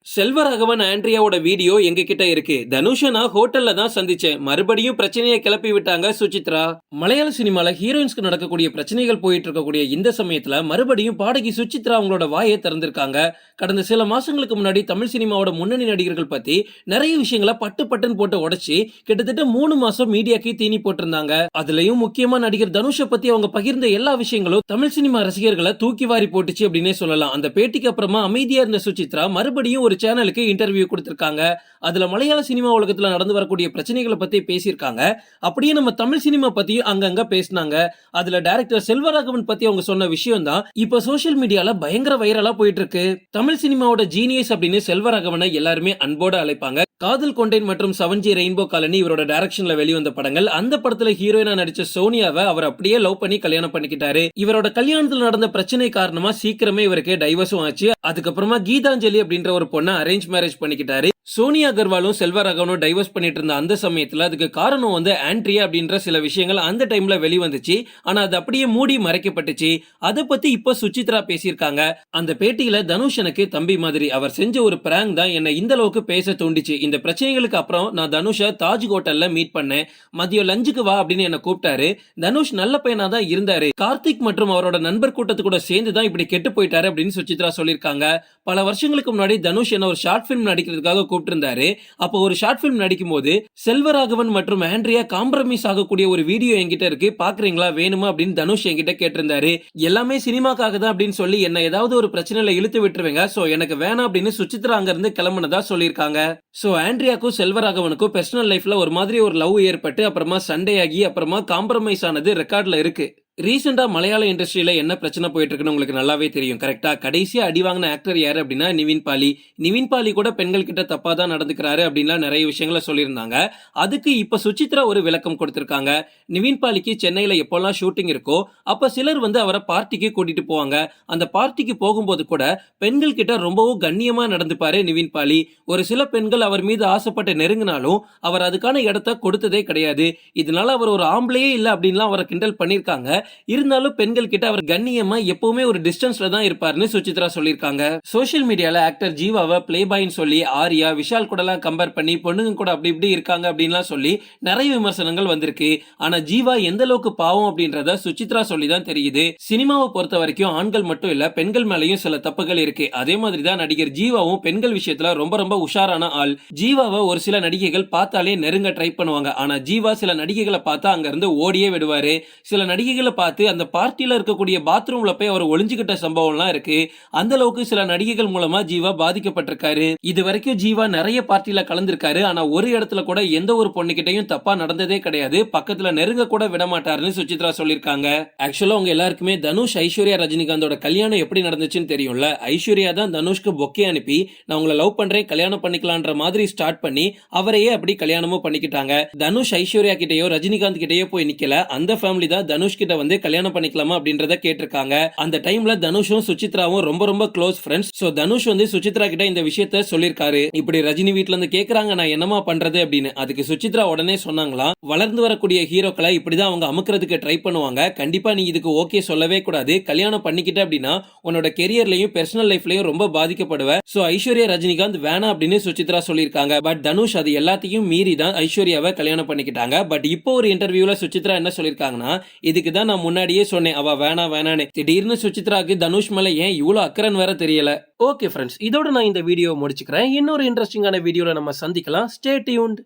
Selvaraghavan ஆண்ட்ரியாவோட video எங்க கிட்ட இருக்கு. தனுஷ நான் ஹோட்டல்ல தான் சந்திச்சேன். மறுபடியும் பிரச்சனையை கிளப்பி விட்டாங்க சுசித்ரா. மலையாள சினிமால ஹீரோயின்ஸ்க்கு நடக்கக்கூடிய பிரச்சனைகள் போயிட்டு இருக்கக்கூடிய இந்த சமயத்துல மறுபடியும் பாடகி சுசித்ரா அவங்களோட வாயை திறந்திருக்காங்க. கடந்த சில மாசங்களுக்கு முன்னாடி தமிழ் சினிமாவோட முன்னணி நடிகர்கள் பத்தி நிறைய விஷயங்களை பட்டு பட்டுன்னு போட்டு உடைச்சு கிட்டத்தட்ட 3 மாசம் மீடியாக்கு தீனி போட்டிருந்தாங்க. அதுலயும் முக்கியமா நடிகர் தனுஷ பத்தி அவங்க பகிர்ந்த எல்லா விஷயங்களும் தமிழ் சினிமா ரசிகர்களை தூக்கி வாரி போட்டுச்சு அப்படின்னே சொல்லலாம். அந்த பேட்டிக்கு அப்புறமா அமைதியா இருந்த சுசித்ரா மறுபடியும் ஒரு சேனலுக்கு இன்டர்வியூ கொடுத்திருக்காங்க. அதுல மலையாள சினிமா உலகத்துல நடந்து வரக்கூடிய பிரச்சனைகளை பத்தி பேசியிருக்காங்க. அப்படியே நம்ம தமிழ் சினிமா பத்தியும் அங்கங்க பேசினாங்க. அதுல டைரக்டர் செல்வராகவன் பத்தி அவங்க சொன்ன விஷயம் தான் இப்ப சோசியல் மீடியால பயங்கர வைரலா போயிட்டு இருக்கு. தமிழ் சினிமாவோட ஜீனியஸ் அப்படின்னு செல்வராகவனை எல்லாருமே அன்போட அழைப்பாங்க. காதல் கொண்டேன் மற்றும் 7G ரெயின்போ காலனி இவரோட டைரக்ஷன்ல வெளிவந்த படங்கள். அந்த படத்துல ஹீரோயினா நடிச்ச சோனியாவை அவர் அப்படியே லவ் பண்ணி கல்யாணம் பண்ணிக்கிட்டாரு. இவரோட கல்யாணத்துல நடந்த பிரச்சனை காரணமா சீக்கிரமே இவருக்கு டைவர்ஸும் ஆச்சு. அதுக்கப்புறமா கீதாஞ்சலி அப்படின்ற ஒரு பொண்ணை அரேஞ்ச் மேரேஜ் பண்ணிக்கிட்டாரு. சோனியா அகர்வாலும் செல்வராகவனும் டைவர்ஸ் பண்ணிட்டு இருந்த அந்த சமயத்துல அதுக்கு காரணம் ஆண்ட்ரியா அப்படின்ற சில விஷயங்கள் அந்த டைம்ல வெளிவந்துச்சு. ஆனா அது அப்படியே மூடி மறைக்கப்பட்டுச்சு. அதை பத்தி இப்ப சுசித்ரா பேசியிருக்காங்க. அந்த பேட்டியில தனுஷ் எனக்கு தம்பி மாதிரி, அவர் செஞ்ச ஒரு பிராங்க் தான் என்ன இந்த அளவுக்கு பேச தூண்டிச்சு. இந்த பிரச்சனைகளுக்கு அப்புறம் நான் தனுஷ தாஜ் ஹோட்டல்ல மீட் பண்ணேன். மதியம் லஞ்சுக்கு வா அப்படின்னு என்ன கூப்பிட்டாரு. தனுஷ் நல்ல பையனா தான் இருந்தாரு. கார்த்திக் மற்றும் அவரோட நண்பர் கூட்டத்து கூட சேர்ந்து தான் இப்படி கெட்டு போயிட்டாரு அப்படின்னு சுசித்ரா சொல்லியிருக்காங்க. பல வருஷங்களுக்கு முன்னாடி தனுஷ் என்ன ஒரு ஷார்ட் பிலிம் நடிக்கிறதுக்காக கூப்பிட்டிருந்தாரு. அப்போ ஒரு ஷார்ட் பிலிம் நடிக்கும் போது செல்வராகவன் மற்றும் ஆண்ட்ரியா காம்ப்ரமைஸ் ஆகக்கூடிய ஒரு வீடியோ என்கிட்ட இருக்கு, பாக்குறீங்களா, வேணுமா அப்படின்னு தனுஷ் என்கிட்ட கேட்டிருந்தாரு. எல்லாமே சினிமாக்காக தான் அப்படின்னு சொல்லி என்ன ஏதாவது ஒரு பிரச்சனையில இழுத்து விட்டுருவேங்க, சோ எனக்கு வேணாம் அப்படின்னு சுசித்ரா அங்க இருந்து கிளம்புனதா சொல்லியிருக்காங்க. சோ ஆண்ட்ரியாக்கும் செல்வராகவனுக்கும் பர்சனல் லைஃப்ல ஒரு மாதிரி ஒரு லவ் ஏற்பட்டு அப்புறமா சண்டே ஆகி அப்புறமா காம்ப்ரமைஸ் ஆனது ரெக்கார்ட்ல இருக்கு. ரீசெண்டா மலையாள இண்டஸ்ட்ரியில என்ன பிரச்சனை போயிட்டு இருக்குன்னு உங்களுக்கு நல்லாவே தெரியும். கரெக்டா கடைசியா அடி வாங்கின ஆக்டர் யாரு அப்படின்னா நிவின் பாலி. நிவின் பாலி கூட பெண்கள் கிட்ட தப்பா தான் நடந்துக்கிறாரு அப்படின்லாம் நிறைய விஷயங்களை சொல்லியிருந்தாங்க. அதுக்கு இப்ப சுசித்ரா ஒரு விளக்கம் கொடுத்திருக்காங்க. நிவின் பாலிக்கு சென்னையில எப்போல்லாம் ஷூட்டிங் இருக்கோ அப்ப சிலர் அவரை பார்ட்டிக்கு கூட்டிட்டு போவாங்க. அந்த பார்ட்டிக்கு போகும்போது கூட பெண்கள் கிட்ட ரொம்பவும் கண்ணியமா நடந்துப்பாரு நிவின் பாலி. ஒரு சில பெண்கள் அவர் மீது ஆசைப்பட்டு நெருங்கினாலும் அவர் அதுக்கான இடத்தை கொடுத்ததே கிடையாது. இதனால அவர் ஒரு ஆம்பளையே இல்ல அப்படின்லாம் அவரை கிண்டல் பண்ணிருக்காங்க. இருந்தாலும் பெண்கள் கிட்ட அவர் கண்ணியமா எப்பவுமே ஒரு டிஸ்டன்ஸ்ல தான் இருப்பாருன்னு சுசித்ரா சொல்லியிருக்காங்க. சோசியல் மீடியால ஆக்டர் ஜீவாவை பிளே பாய்னு சொல்லி ஆர்யா விஷால் கூட எல்லாம் கம்பேர் பண்ணி பொண்ணுங்க கூட அப்படி இப்படி இருக்காங்க அப்படின்லாம் சொல்லி நிறைய விமர்சனங்கள் வந்திருக்கு. ஆனா ஜீவா எந்த அளவுக்கு பாவம் அப்படின்றத சுசித்ரா சொல்லி தான் தெரியுது. சினிமாவை பொறுத்த வரைக்கும் ஆண்கள் மட்டும் இல்ல பெண்கள் மேலயும் சில தப்புகள் இருக்கு. அதே மாதிரி தான் நடிகர் ஜீவாவும் பெண்கள் விஷயத்துல ரொம்ப ரொம்ப உஷாரான ஆள். ஜீவாவை ஒரு சில நடிகைகள் பார்த்தாலே நெருங்க ட்ரை பண்ணுவாங்க. ஆனா ஜீவா சில நடிகைகளை பார்த்தா அங்க இருந்து ஓடியே விடுவாரு. சில நடிகைகளை பார்த்து அந்த பார்ட்டில இருக்கக்கூடிய பாத்ரூம்ல போய் அவர் ஒளிஞ்சுக்கிட்ட சம்பவம்லாம் இருக்கு. அந்த அளவுக்கு சில நடிகைகள் மூலமா ஜீவா பாதிக்கப்பட்டிருக்காரு. இது வரைக்கும் ஜீவா நிறைய பார்ட்டில கலந்திருக்காரு. ஆனா ஒரு இடத்துல கூட எந்த ஒரு பொண்ணுகிட்டையும் தப்பா நடந்ததே கிடையாது. பக்கத்துல நெருங்க கூட விட மாட்டாருன்னு சுசித்ரா சொல்லியிருக்காங்க. ஆக்சுவலா உங்க எல்லாருக்குமே தனுஷ் ஐஸ்வர்யா ரஜினிகாந்தோட கல்யாணம் எப்படி நடந்துச்சுன்னு தெரியும்ல. ஐஸ்வர்யா தான் தனுஷ்க்கு பொக்கே அனுப்பி நான் உங்களை லவ் பண்றேன் கல்யாணம் பண்ணிக்கலான்ற மாதிரி ஸ்டார்ட் பண்ணி அவரையே அப்படி கல்யாணமும் பண்ணிக்கிட்டாங்க. தனுஷ் ஐஸ்வர்யா கிட்டயோ ரஜினிகாந்த் கிட்டயோ போய் நிக்கல. அந்த ஃபேமிலி தான் தனுஷ் கிட்ட கல்யாணம் பண்ணிக்கலாமா அப்படின்றத கேட்டிருக்காங்க. அந்த டைம்ல தனுஷும் சுசித்ராவும் ரொம்ப ரொம்ப close friends. So Dhanush Suchitra கிட்ட இந்த விஷயத்த சொல்லிருக்காரு. இப்படி ரஜினி வீட்ல இருந்து கேக்குறாங்க நான் என்னமா பண்றது அப்படின்னு. அதுக்கு சுசித்ரா உடனே சொன்னாங்களாம், வளர்ந்து வரக்கூடிய ஹீரோக்களை இப்படிதான் அவங்க அமுக்கிறதுக்கு ட்ரை பண்ணுவாங்க. கண்டிப்பா நீ இதுக்கு ஓகே சொல்லவே கூடாது. கல்யாணம் பண்ணிக்கிட்ட அப்படின்னா உன்னோட கெரியர்லயும் பர்சனல் லைஃப்லயும் ரொம்ப பாதிக்கப்படுவ. சோ ஐஸ்வர்யா ரஜினிகாந்த் வேணாம் அப்படின்னு சுசித்ரா சொல்லிருக்காங்க. பட் தனுஷ் அது எல்லாத்தையும் மீறி தான் ஐஸ்வர்யாவை கல்யாணம் பண்ணிக்கிட்டாங்க. பட் இப்போ ஒரு இன்டர்வியூல சுசித்ரா என்ன சொல்லிருக்காங்கன்னா, இதுக்கு தான் நான் முன்னாடியே சொன்னேன் அவ வேணான்னு. திடீர்னு சுசித்ராக்கு தனுஷ் மேல ஏன் இவ்வளவு அக்கறன்னு வேற தெரியல. ஓகே ஃப்ரெண்ட்ஸ், இதோட நான் இந்த வீடியோ முடிச்சுக்கிறேன். இன்னொரு இன்ட்ரெஸ்டிங்கான வீடியோல நம்ம சந்திக்கலாம். Stay tuned.